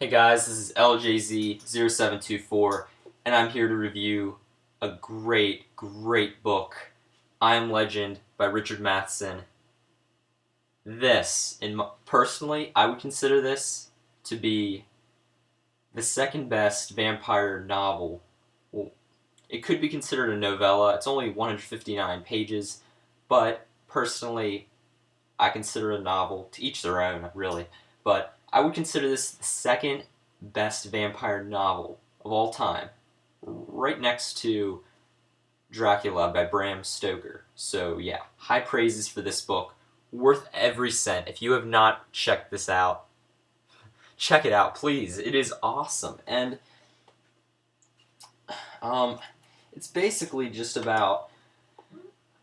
Hey guys, this is LJZ0724, and I'm here to review a great book, I Am Legend by Richard Matheson. Personally, I would consider this to be the second best vampire novel. Well, it could be considered a novella. It's only 159 pages, but personally, I consider it a novel. To each their own, really. But I would consider this the second best vampire novel of all time, right next to Dracula by Bram Stoker. So yeah, high praises for this book. Worth every cent. If you have not checked this out, check it out, please. It is awesome. And um, it's basically just about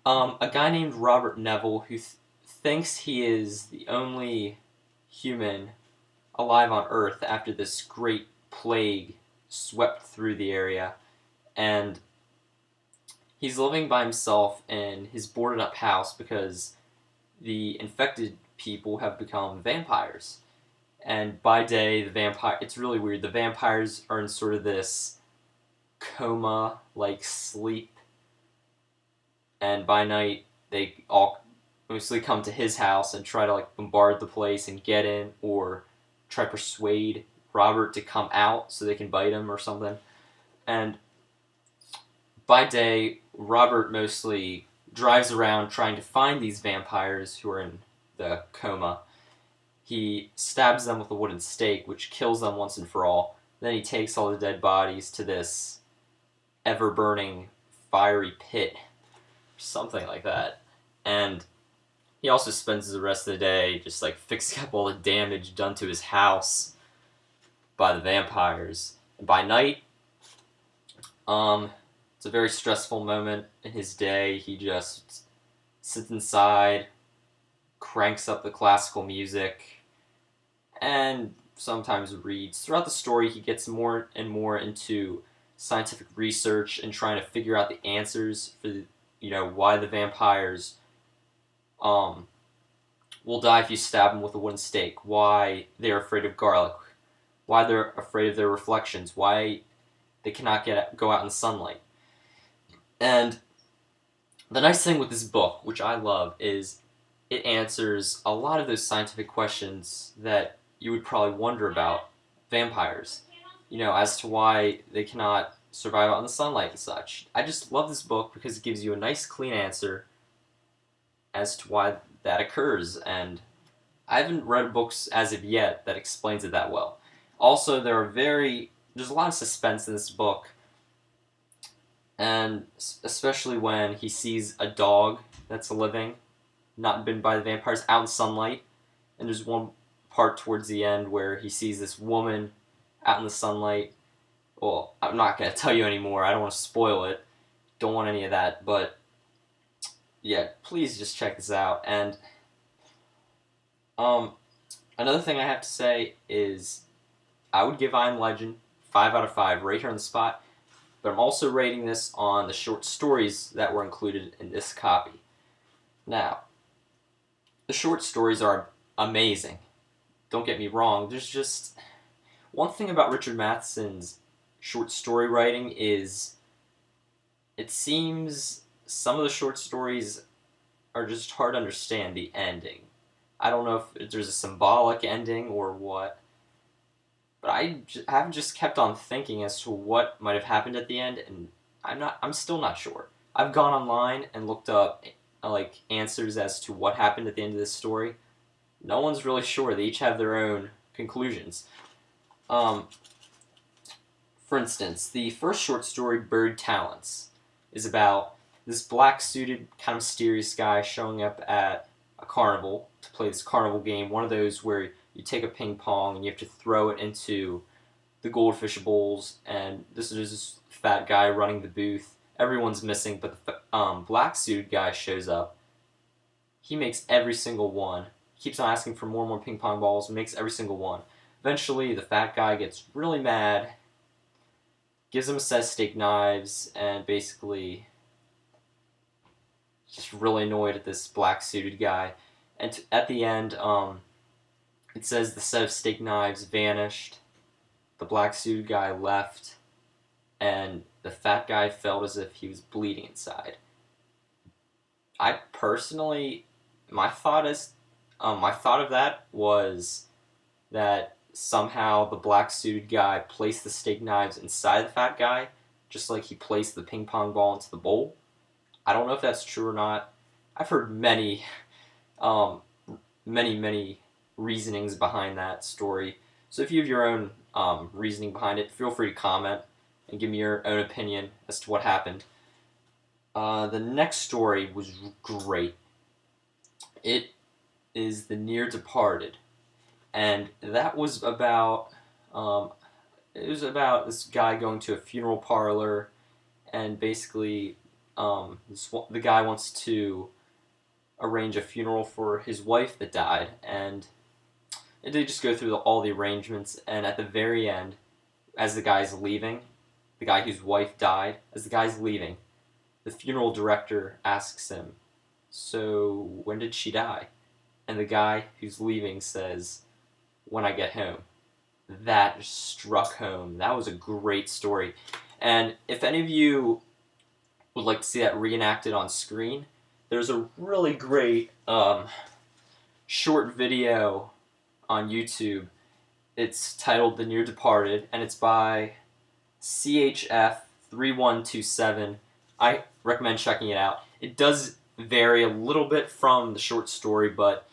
a guy named Robert Neville who thinks he is the only human alive on Earth after this great plague swept through the area, and he's living by himself in his boarded up house because the infected people have become vampires. And by day, it's really weird. The vampires are in sort of this coma like sleep, and by night, they all mostly come to his house and try to like bombard the place and get in, or try to persuade Robert to come out so they can bite him or something. And by day, Robert mostly drives around trying to find these vampires who are in the coma. He stabs them with a wooden stake, which kills them once and for all. Then he takes all the dead bodies to this ever-burning fiery pit, something like that. And he also spends the rest of the day just like fixing up all the damage done to his house by the vampires. And by night, it's a very stressful moment in his day. He just sits inside, cranks up the classical music, and sometimes reads. Throughout the story, he gets more and more into scientific research and trying to figure out the answers for why the vampires will die if you stab them with a wooden stake, why they're afraid of garlic, why they're afraid of their reflections, why they cannot go out in the sunlight. And the nice thing with this book, which I love, is it answers a lot of those scientific questions that you would probably wonder about vampires, as to why they cannot survive out in the sunlight and such. I just love this book because it gives you a nice, clean answer as to why that occurs, and I haven't read books as of yet that explains it that well. Also, there's a lot of suspense in this book, and especially when he sees a dog that's living, not bitten by the vampires, out in sunlight. And there's one part towards the end where he sees this woman out in the sunlight. Well, I'm not going to tell you anymore. I don't want to spoil it. Don't want any of that. But yeah, please just check this out. And another thing I have to say is I would give I Am Legend 5 out of 5 right here on the spot. But I'm also rating this on the short stories that were included in this copy. Now, the short stories are amazing. Don't get me wrong. There's just one thing about Richard Matheson's short story writing is it seems some of the short stories are just hard to understand the ending. I don't know if there's a symbolic ending or what, but have just kept on thinking as to what might have happened at the end, and I'm still not sure. I've gone online and looked up like answers as to what happened at the end of this story. No one's really sure. They each have their own conclusions. For instance, the first short story, Buried Talents, is about this black-suited, kind of mysterious guy showing up at a carnival to play this carnival game, one of those where you take a ping pong and you have to throw it into the goldfish bowls, and there's this fat guy running the booth. Everyone's missing, but the black-suited guy shows up. He makes every single one. Keeps on asking for more and more ping pong balls, makes every single one. Eventually, the fat guy gets really mad, gives him a set of steak knives, and basically just really annoyed at this black-suited guy. And at the end, it says the set of steak knives vanished, the black suited guy left, and the fat guy felt as if he was bleeding inside. I personally, my thought is, my thought of that was that somehow the black suited guy placed the steak knives inside the fat guy, just like he placed the ping pong ball into the bowl. I don't know if that's true or not. I've heard um, many reasonings behind that story. So if you have your own reasoning behind it, feel free to comment and give me your own opinion as to what happened. The next story was great. It is The Near Departed, and that was about this guy going to a funeral parlor, and basically the guy wants to arrange a funeral for his wife that died, and they just go through all the arrangements, and at the very end, as the guy's leaving, the guy whose wife died, as the guy's leaving, the funeral director asks him, "So, when did she die?" And the guy who's leaving says, "When I get home." That struck home. That was a great story. And if any of you would like to see that reenacted on screen, there's a really great short video on YouTube. It's titled The Near Departed, and it's by CHF3127. I recommend checking it out. It does vary a little bit from the short story, but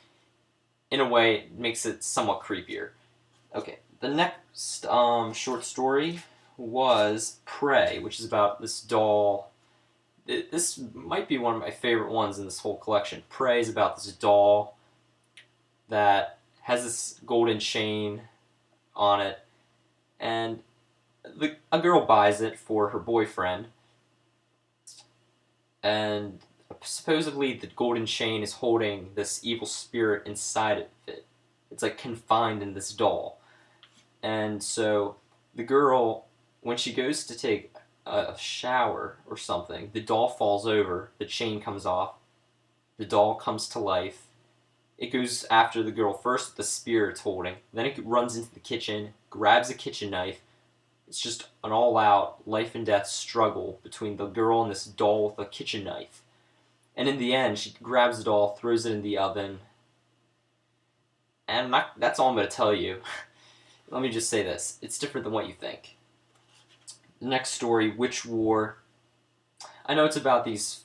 in a way, it makes it somewhat creepier. Okay, the next short story was Prey, which is about this doll. This might be one of my favorite ones in this whole collection. Prey is about this doll that has this golden chain on it, and a girl buys it for her boyfriend, and supposedly the golden chain is holding this evil spirit inside of it. It's like confined in this doll. And so the girl, when she goes to take a shower or something, the doll falls over, the chain comes off, the doll comes to life. It goes after the girl first, the spirit's holding, then it runs into the kitchen, grabs a kitchen knife. It's just an all-out life and death struggle between the girl and this doll with a kitchen knife. And in the end, she grabs the doll, throws it in the oven, and that's all I'm going to tell you. Let me just say this. It's different than what you think. The next story, Witch War. I know it's about these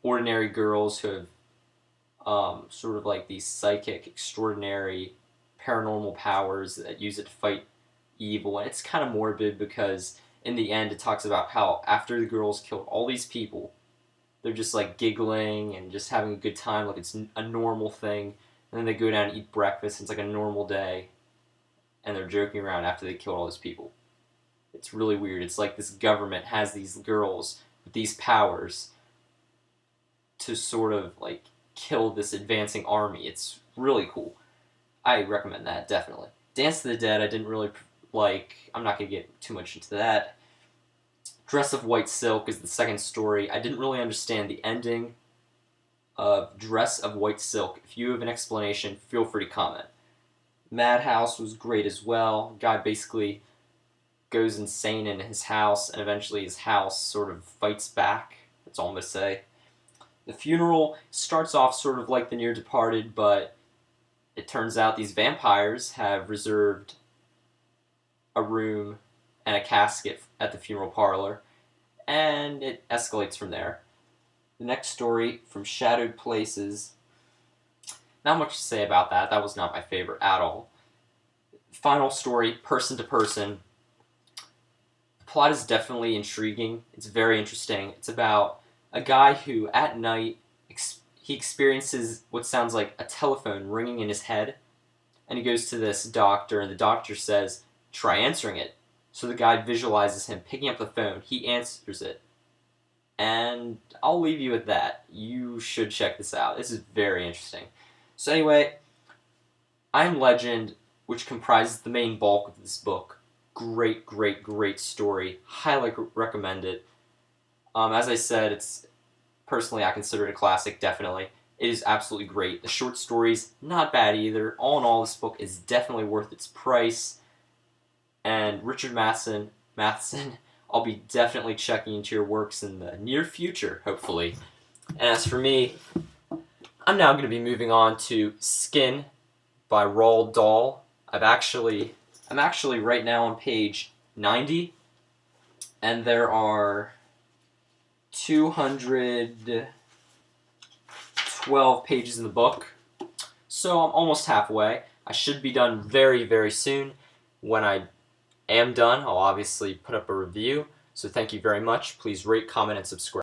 ordinary girls who have sort of like these psychic, extraordinary, paranormal powers that use it to fight evil. And it's kind of morbid because in the end it talks about how after the girls killed all these people, they're just like giggling and just having a good time like it's a normal thing. And then they go down and eat breakfast and it's like a normal day. And they're joking around after they killed all those people. It's really weird. It's like this government has these girls with these powers to sort of like kill this advancing army. It's really cool. I recommend that, definitely. Dance of the Dead, I didn't really like. I'm not going to get too much into that. Dress of White Silk is the second story. I didn't really understand the ending of Dress of White Silk. If you have an explanation, feel free to comment. Madhouse was great as well. Guy basically goes insane in his house, and eventually his house sort of fights back. That's all I'm going to say. The Funeral starts off sort of like The Near Departed, but it turns out these vampires have reserved a room and a casket at the funeral parlor, and it escalates from there. The next story, From Shadowed Places. Not much to say about that. That was not my favorite at all. Final story, Person to Person. The plot is definitely intriguing. It's very interesting. It's about a guy who, at night, he experiences what sounds like a telephone ringing in his head, and he goes to this doctor, and the doctor says, "Try answering it." So the guy visualizes him picking up the phone. He answers it. And I'll leave you with that. You should check this out. This is very interesting. So anyway, I Am Legend, which comprises the main bulk of this book. Great, great, great story. Highly recommend it. As I said, it's personally I consider it a classic, definitely. It is absolutely great. The short stories, not bad either. All in all, this book is definitely worth its price. and Richard Matheson, I'll be definitely checking into your works in the near future, hopefully. And as for me, I'm now going to be moving on to Skin by Roald Dahl. I'm actually right now on page 90, and there are 212 pages in the book, so I'm almost halfway. I should be done very, very soon. When I am done, I'll obviously put up a review, so thank you very much. Please rate, comment, and subscribe.